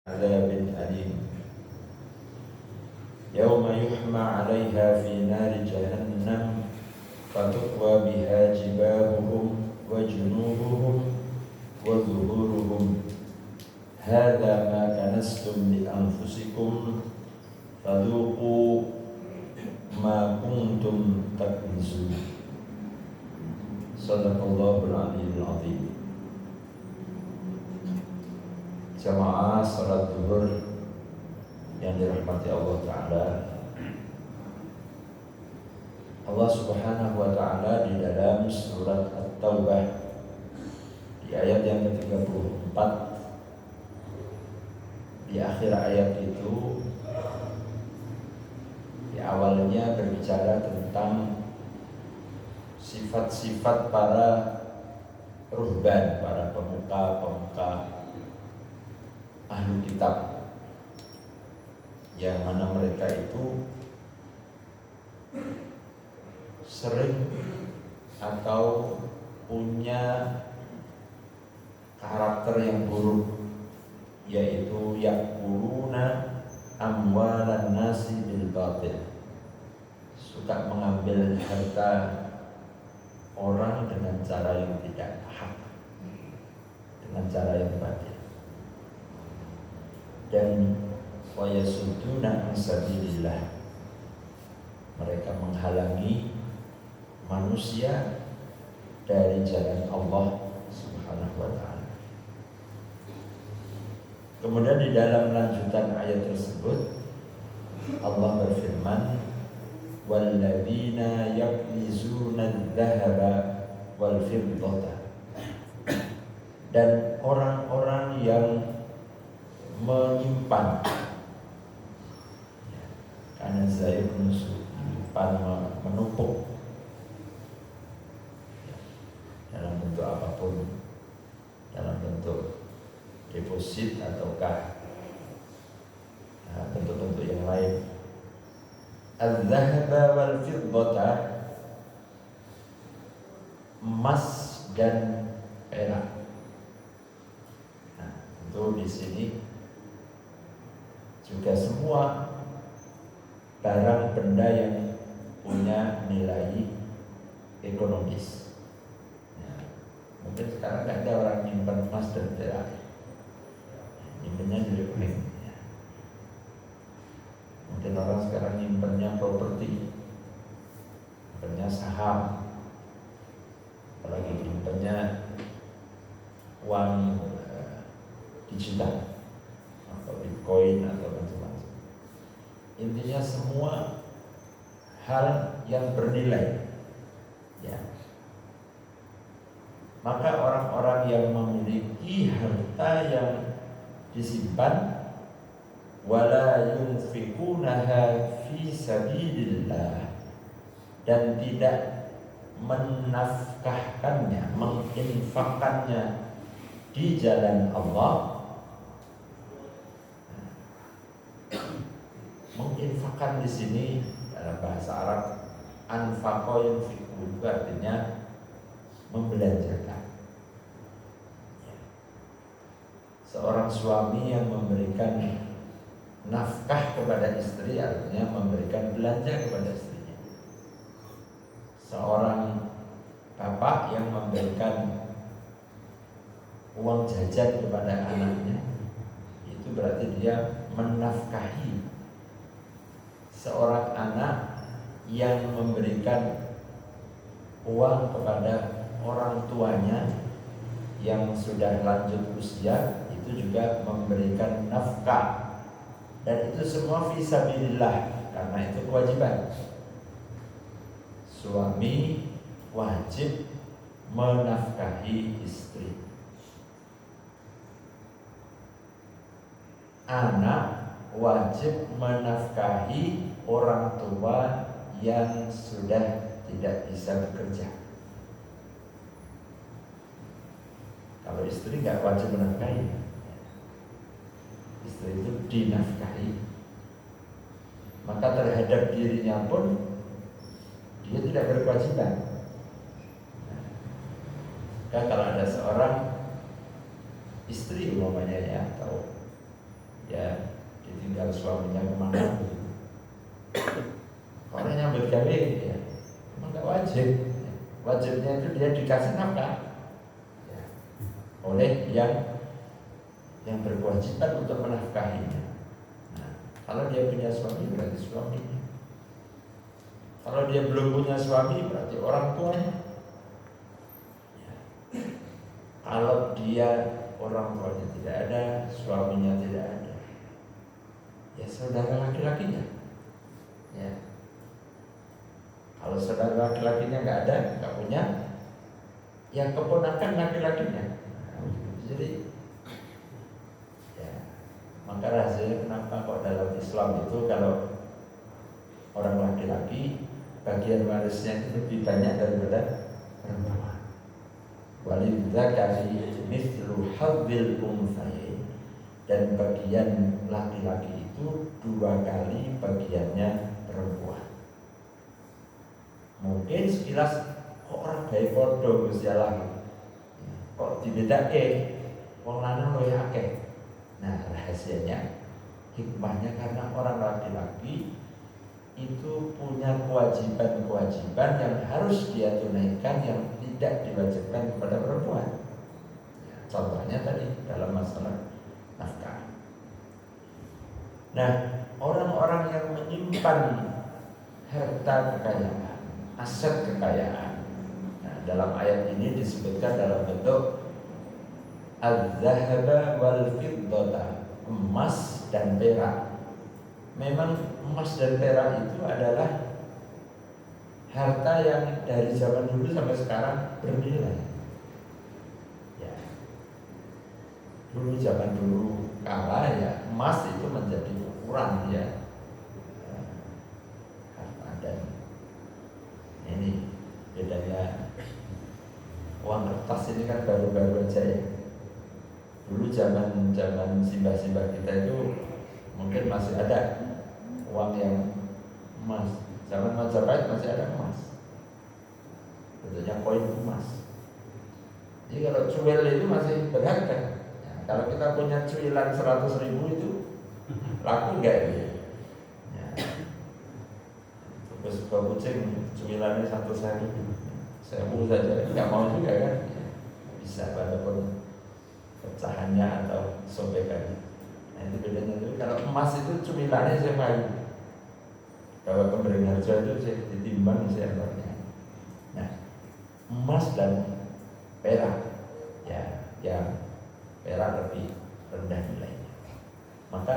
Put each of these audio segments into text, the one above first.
عذاب أليم يوم يحمى عليها في نار جهنم فتقوى بها جباههم وجنوبهم وظهورهم هذا ما كنزتم لأنفسكم فذوقوا ما كنتم تكنزون. Sadaqallahul Aliyyul Azim. Jamaah salat zuhur yang dirahmati Allah Ta'ala, Allah Subhanahu wa Ta'ala di dalam surat At-Taubah di ayat yang ke-34, di akhir ayat itu, di awalnya berbicara tentang sifat-sifat para ruhban, para pemuka ahlu kitab, yang mana mereka itu sering atau punya karakter yang buruk, yaitu yakuluna amwalan nasi bil batil, suka mengambil harta orang dengan cara yang tidak hak, dengan cara yang batil, dan wa yasudduna an sabilillah, mereka menghalangi manusia dari jalan Allah Subhanahu wa Ta'ala. Kemudian di dalam lanjutan ayat tersebut Allah berfirman, walladzina yaknizuna adh-dhahaba wal fiddata, dan orang-orang yang menyimpan, karena saya menyimpan, menumpuk dalam bentuk apapun, dalam bentuk deposit ataukah bentuk-bentuk yang lain. Al-dhahaba wal fiddata, emas dan perak. Nah, itu di sini juga semua barang benda yang punya nilai ekonomis. Ya, mungkin sekarang nggak ada orang nyimpan emas dan perak, nyimpannya di rekening. Ya. Mungkin orang sekarang nyimpannya properti, nyimpannya saham, apalagi nyimpannya uang digital atau bitcoin atau macam-macam. Intinya semua hal yang bernilai, ya. Maka orang-orang yang memiliki harta yang disimpan wala yunfikunaha fi sabilillah, dan tidak menafkahkannya, menginfakkannya di jalan Allah. Menginfakkan di sini dalam bahasa Arab, anfaqa yunfiku, artinya membelanjakan. Seorang suami yang memberikan nafkah kepada istri, artinya memberikan belanja kepada istrinya. Seorang bapak yang memberikan uang jajan kepada anaknya, itu berarti dia menafkahi. Seorang anak yang memberikan uang kepada orang tuanya yang sudah lanjut usia, itu juga memberikan nafkah, dan itu semua fisabilillah, karena itu kewajiban. Suami wajib menafkahi istri, anak wajib menafkahi orang tua yang sudah tidak bisa bekerja. Kalau istri nggak wajib menafkahi, istri itu dinafkahi. Maka terhadap dirinya pun dia tidak berkewajiban. Nah, kalau ada seorang istri umpamanya ya, atau kalau suaminya kemana. Orang yang bergawe ya memang nggak wajib. Wajibnya itu dia dikasih nafkah ya, oleh yang berkewajiban untuk menafkahinya. Nah, kalau dia punya suami berarti suaminya. Kalau dia belum punya suami berarti orang tuanya. Ya. Kalau dia orang tuanya tidak ada, suaminya tidak ada, ya saudara laki-lakinya. Ya. Kalau saudara laki-lakinya nggak ada, nggak punya, yang keponakan laki-lakinya. Jadi, ya, maka rahasianya kenapa kok dalam Islam itu kalau orang laki-laki bagian warisnya itu lebih banyak daripada perempuan. Walidzakari mithlu hadzil unthayain, dan bagian laki-laki itu 2 kali bagiannya perempuan. Mungkin sekilas kok orang baik podo Gusti Allah kok dibedake wong lanang luwih akeh. Nah, rahasianya hikmahnya karena orang laki-laki itu punya kewajiban-kewajiban yang harus dia tunaikan yang tidak diwajibkan kepada perempuan. Ya, contohnya tadi dalam masalah nafkah. Nah, orang-orang yang menyimpan harta kekayaan, aset kekayaan. Nah, dalam ayat ini disebutkan dalam bentuk az-zahaba wal fiddata, emas dan perak. Memang emas dan perak itu adalah harta yang dari zaman dulu sampai sekarang bernilai. Ya. Dulu zaman dulu kala ya emas itu menjadi ukuran ya. Harta dan ini bedanya uang kertas ini kan baru-baru aja ya. Dulu zaman simbah-simbah kita itu mungkin masih ada uang yang emas. Zaman Majapahit masih ada emas, bentuknya koin emas. Jadi kalau cuil itu masih berharga. Ya, kalau kita punya cuilan 100.000 itu laku enggak ya? Ya. Terus ke kucing cuilannya 100.000, 1.000 saja nggak mau juga kan? Ya, bisa walaupun pecahannya atau sobekannya. Nah, itu bedanya itu. Kalau emas itu cumilannya saya main. Kalau pemberi harga itu saya ditimbang saya harganya. Nah, emas dan perak ya, yang perak lebih rendah nilainya. Maka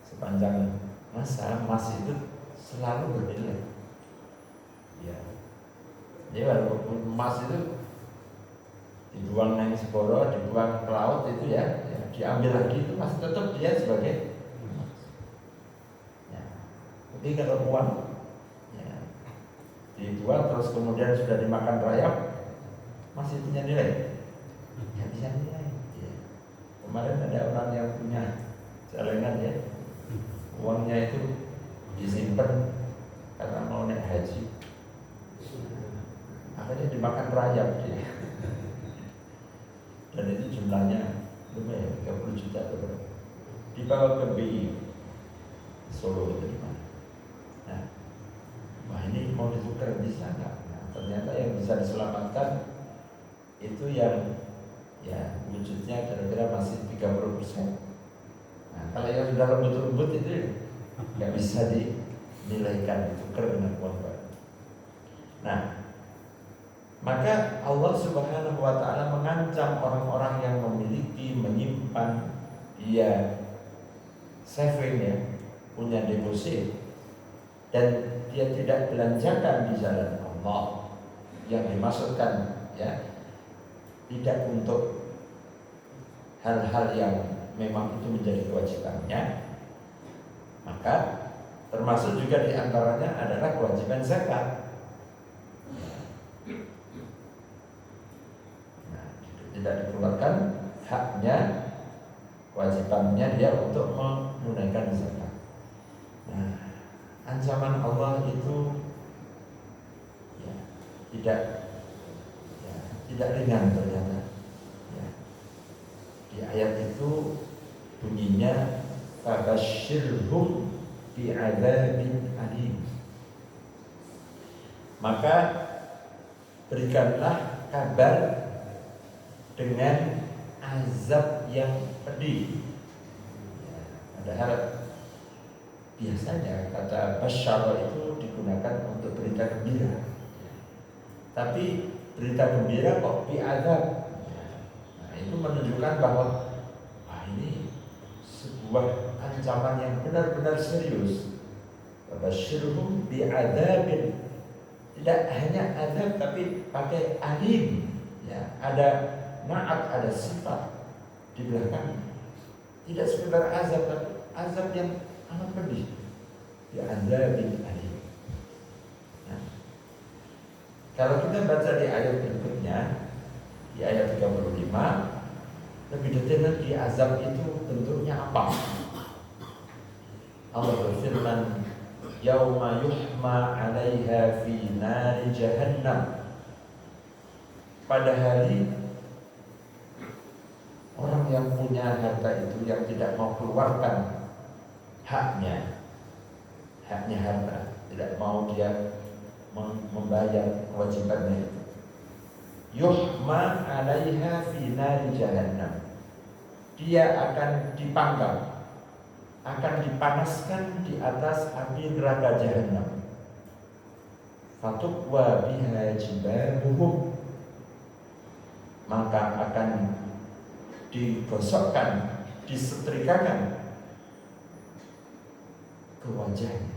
sepanjang masa emas itu selalu bernilai. Ya. Jadi walaupun emas itu dibuang naik Seporo, dibuang ke laut itu ya diambil lagi itu masih tetap dia sebagai emas. Ya. Jadi kalau uang ya, dibuang terus kemudian sudah dimakan rayap masih punya nilai, ya bisa nilai. Ya. Kemarin ada orang yang punya celengan ya, uangnya itu disimpan karena mau naik haji, akhirnya dimakan rayap dia. Dan itu jumlahnya lumayan 30 juta berapa? Dibawa ke BI Solo itu di mana? Nah, wah ini mau ditukar bisa nggak? Nah, ternyata yang bisa diselamatkan itu yang ya wujudnya kira-kira masih 30%. Nah, kalau yang sudah lembut-lembut itu nggak bisa dinilaikan, ditukar dengan uang baru. Nah, maka Allah Subhanahu wa ta'ala mengancam orang-orang yang memiliki, menyimpan, dia saving ya, punya deposit, dan dia tidak belanjakan di jalan Allah. Yang dimaksudkan ya, tidak untuk hal-hal yang memang itu menjadi kewajibannya, maka termasuk juga diantaranya adalah kewajiban zakat. Tidak dikeluarkan haknya, kewajibannya dia untuk menunaikan zakat. Nah, ancaman Allah itu ya, tidak ringan ternyata. Ya. Di ayat itu bunyinya Fabashshirhum bi'adzabin alim. Maka berikanlah kabar dengan azab yang pedih. Padahal biasanya kata basyara itu digunakan untuk berita gembira. Tapi berita gembira kok bi'adzab. Nah, itu menunjukkan bahwa ini sebuah ancaman yang benar-benar serius. Basyirhum bi'adzabin. Tidak hanya azab tapi pakai alim. Ya, ada na'at, ada sifat di belakangnya. Tidak sekedar azab, tapi azab yang amat pedih. Bi'adzabin alim. Nah, kalau kita baca di ayat berikutnya, di ayat 35, lebih detail lagi azab itu bentuknya apa. Allah berfirman, yauma yuhma 'alaiha fi nari jahannam. Pada hari orang yang punya harta itu yang tidak mau keluarkan haknya harta, tidak mau dia membayar kewajibannya itu. Yuhma 'alaiha fi nari jahannam. Dia akan dipanggang, akan dipanaskan di atas api neraka jahannam. Fatukwa biha jibahuhum. Maka akan digosokkan, disetrikakan ke wajahnya.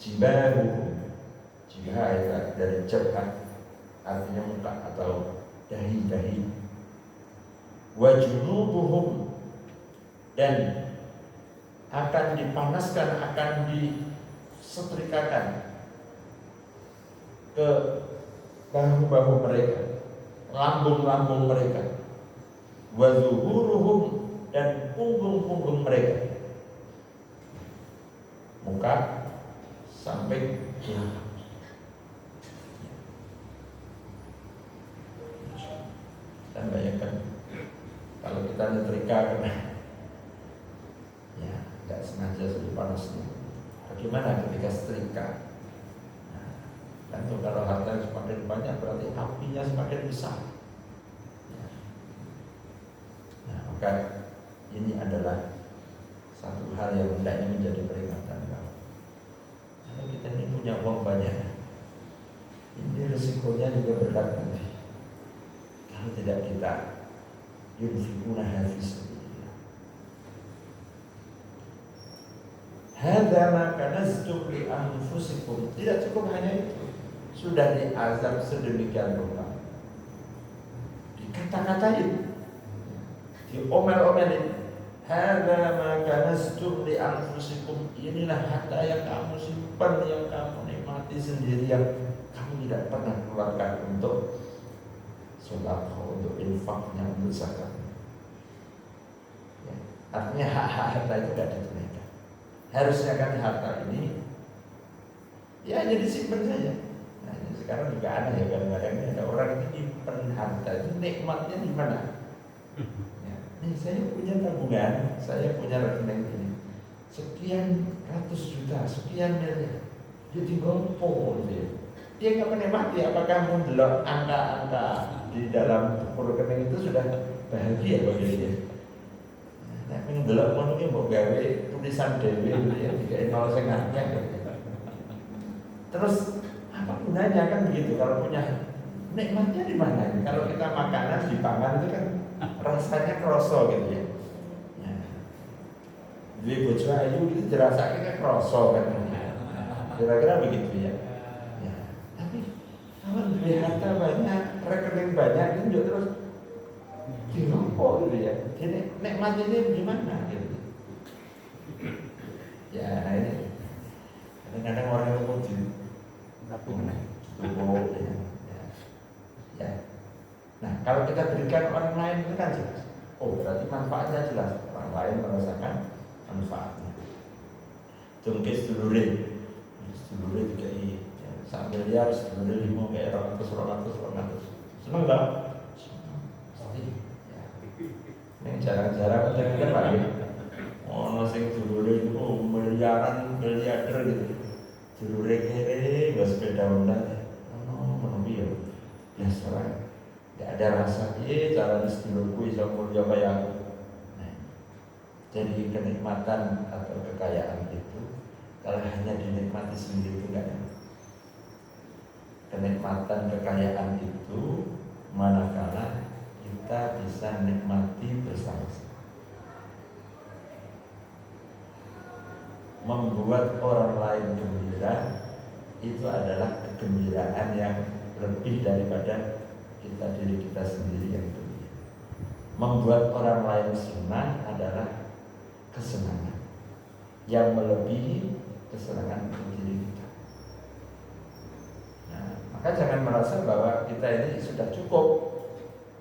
Jibahuhum. Jibah dari jabhah, artinya muka atau dahi-dahi. Wa junubuhum. Dan akan dipanaskan, akan disetrikakan ke bahu-bahu mereka, lambung-lambung mereka. Wa zuhuruhum. Dan punggung-punggung mereka, muka sampai belakang. Kita bayangkan kalau kita nyetrika kena, ya nggak sengaja sudah panasnya. Bagaimana ketika setrika? Dan kalau harta semakin banyak berarti apinya semakin besar. Nah, maka ini adalah satu hal yang hendaknya menjadi peringatan bahwa kalau kita ini punya uang banyak, ini resikonya juga berat nanti. Kalau tidak kita yunfikuna hadis. Hadza ma kanaztum li anfusikum. Tidak cukup hanya itu, sudah diazab sedemikian rupa, dikata-katain, diomel-omelin. Hadza ma kanaztum li anfusikum. Inilah harta yang kamu simpan, yang kamu nikmati sendiri, yang kamu tidak pernah keluarkan untuk sedekah, untuk infaknya, untuk zakat. Ya, artinya hak-hak harta itu tidak ditunaikan. Harusnya kan harta ini ya hanya disimpan saja. Nah, ini sekarang juga ada ya, kadang-kadang ada orang ini nyimpen harta itu nikmatnya di mana? Ya, nih saya punya tabungan, saya punya rekening ini, sekian ratus juta, sekian miliar, jadi gompol dia nggak menikmati. Apakah mendelok angka-angka di dalam rekening itu sudah bahagia bagi dia? Nah, mendelok mungkin mau gawe tulisan dewi ya, dikai nol setengahnya. Terus apa gunanya kan begitu kalau punya? Nikmatnya di mana? Kalau kita makanan dipangan itu kan rasanya kroso gitu ya. Jadi bojo ayu itu dirasake kan kroso kan. Kira-kira begitu ya. Tapi kalau duit harta banyak, rekening banyak itu juga terus dirokok gitu ya. Jadi nikmat ini gimana gitu. Ya ini kadang-kadang orang itu pun ya. Nah kalau kita berikan orang lain itu kan jelas. Oh berarti manfaatnya jelas. Orang lain merasakan manfaatnya. Jungkis sedulure dikai sak miliar, sedulure 5 kayak 200. Seneng tak? Pasti. Ya. Ini jarang-jarang kita Pak. Ono sing sedulure miliaran miliarder gitu dulure kere gak sepeda Honda menunggu ya biasa gak ada rasa caranya sedulurku bisa mulia kayak aku. Nah, jadi kenikmatan atau kekayaan itu kalau hanya dinikmati sendiri itu gak enak. Kenikmatan kekayaan itu manakala kita bisa nikmati bersama-sama. Membuat orang lain gembira itu adalah kegembiraan yang lebih daripada diri kita sendiri yang gembira. Membuat orang lain senang adalah kesenangan yang melebihi kesenangan diri kita. Nah, maka jangan merasa bahwa kita ini sudah cukup.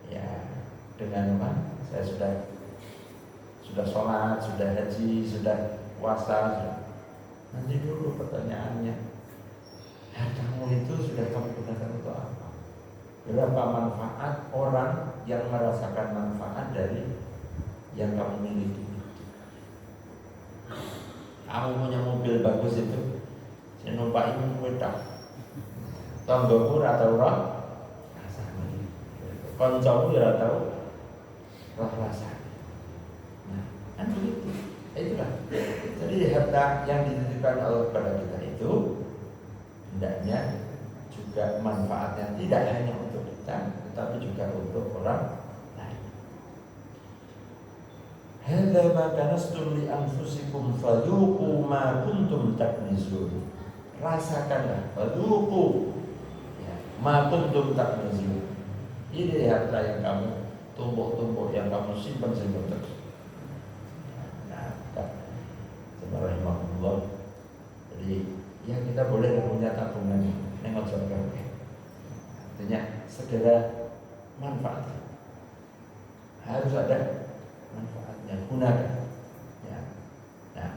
Ya, dengan apa? Saya sudah sholat, sudah haji, sudah puasa. Nanti dulu pertanyaannya, hartamu itu sudah kamu gunakan untuk apa? Berapa manfaat orang yang merasakan manfaat dari yang kamu miliki? Kamu punya mobil bagus itu, saya numpaki wedak. Tanggomu ora tau ora rasane. Kancamu ora tau rasane. Nah, kan begitu. Itulah. Jadi harta yang dititipkan Allah kepada kita itu hendaknya juga manfaatnya tidak hanya untuk kita, tetapi juga untuk orang lain. Hadza ma kanastum li anfusikum fadhuqu ma kuntum taknizun. Rasakanlah, fadhuqu ma kuntum taknizun. Ini harta yang kamu tumpuk-tumpuk, yang kamu simpan-simpan terus. Rahimahullah. Jadi ya kita boleh punya tabungan nengok surga. Artinya segera manfaat. Harus ada manfaatnya, gunakan. Ya. Nah,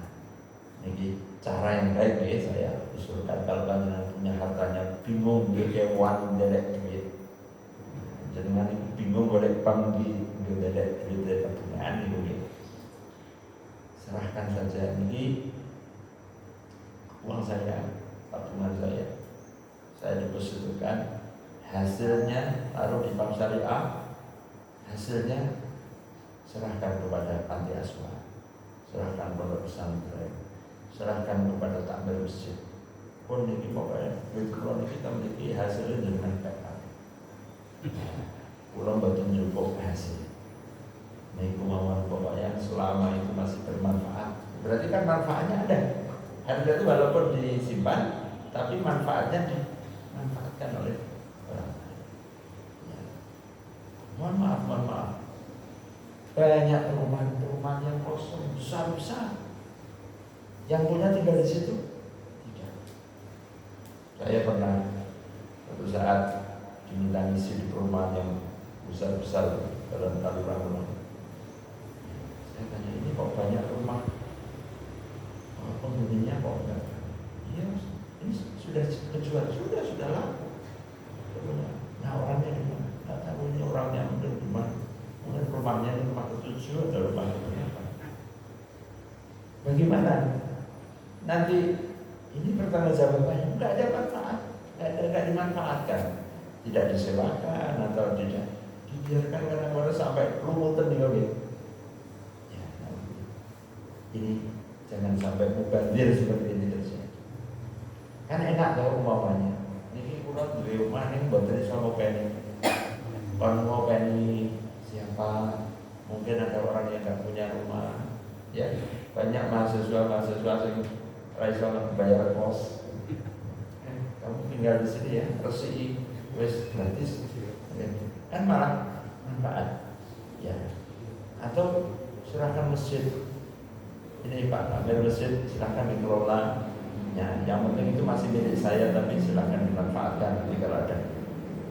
ini cara yang baik ya saya usulkan kalau kalian punya hartanya bingung dia kewan derek duit. Jangan bingung boleh panggi derek duit dari tabungan itu. Serahkan saja ini uang saya, tabungan saya depositkan, hasilnya taruh di bank syariah, hasilnya serahkan kepada panti asuhan, serahkan kepada pesantren, serahkan kepada takmir masjid. Pun ini pokoknya duit kalau kita memiliki hasilnya dengan baik. Pulang betul cukup hasil. Ini kemauan pokoknya selama itu masih bermanfaat. Berarti kan manfaatnya ada. Harta itu walaupun disimpan, tapi manfaatnya dimanfaatkan oleh orang lain. Ya. Mohon maaf. Banyak rumah yang kosong, besar. Yang punya tinggal di situ? Tidak. Saya pernah suatu saat diminta ngisi di perumahan yang besar-besar dalam Kalimantan. Saya tanya, ini kok banyak rumah, penghuninya kok enggak? Iya, ini sudah kejual, sudah laku. Nah, orangnya di mana? Nggak tahu ini orangnya udah di mana. Mungkin rumahnya di rumah ketujuh atau rumah keberapa. Bagaimana? Nanti ini pertanggungjawabannya nggak ada manfaat, nggak dimanfaatkan, tidak disewakan atau tidak dibiarkan kadang-kadang sampai lumutan di mobil. Ini jangan sampai mubadir seperti ini terjadi. Kan enak kalau umpamanya. Ini kurang duwe omah ning mboten iso ngopeni. Kon ngopeni siapa? Mungkin ada orang yang enggak punya rumah. Ya, banyak mahasiswa yang ora iso bayar kos. Kamu tinggal di sini ya, resiki wis gratis. Kan malah manfaat. Ya. Atau serahkan masjid. Ini Pak Amir masjid silahkan dikelola. Ya, yang penting itu masih milik saya, tapi silahkan dimanfaatkan. Jadi kalau ada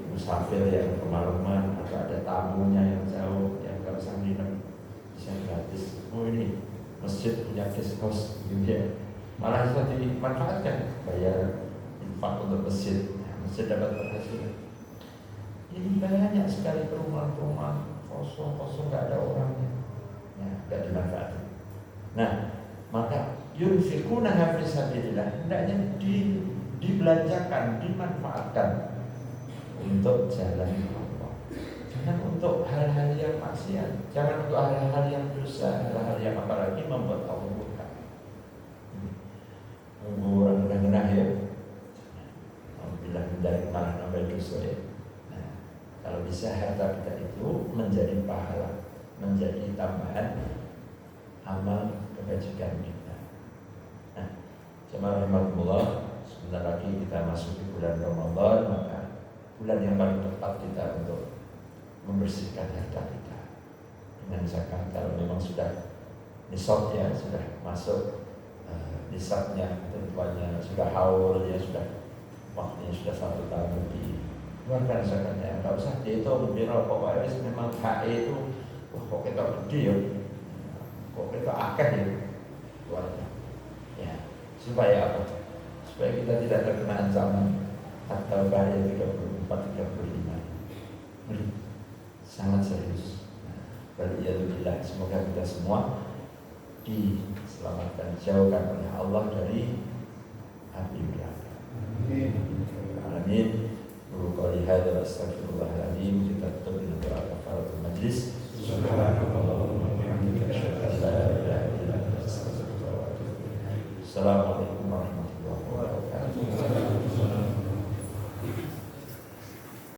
musafir yang ke rumah atau ada tamunya yang jauh yang nggak usah minum bisa gratis. Oh ini masjid punya guest house gitu ya. Malah bisa dimanfaatkan, bayar infak untuk masjid. Ya, masjid dapat penghasilan. Ini banyak sekali perumahan-perumahan kosong nggak ada orangnya. Ya, nggak dimanfaatkan. Nah, maka yunfiqunaha fi sabilillah, hendaknya dibelanjakan, dimanfaatkan untuk jalan Allah. Jangan untuk hal-hal yang maksiat, jangan untuk hal-hal yang dosa, hal-hal yang apalagi membuat Allah murka. Orang kena ya, alhamdulillah dari malah nambah dosa ya. Nah, kalau bisa harta kita itu menjadi pahala, menjadi tambahan amal kebajikan kita. Nah, jemaah rahimakumullah, sebentar lagi kita masuk di bulan Ramadan, maka bulan yang paling tepat kita untuk membersihkan harta kita dengan zakat. Kalau memang sudah nisab ya, sudah masuk nisabnya, tentunya sudah haul ya, sudah waktunya sudah 1 tahun lebih, keluarkan zakatnya. Enggak usah dihitung biro, pokoknya memang HE itu kok kita gede ya, kok kita akeh ya, keluarga ya, supaya apa? Supaya kita tidak terkena ancaman atau bahaya 34-35. Sangat serius. Waliyadzubillah, semoga kita semua diselamatkan, jauhkan oleh Allah dari api neraka. Amin. Qul qali hadza wa astaghfirullahaladzim. Kita tutup dengan doa kafaratul majlis.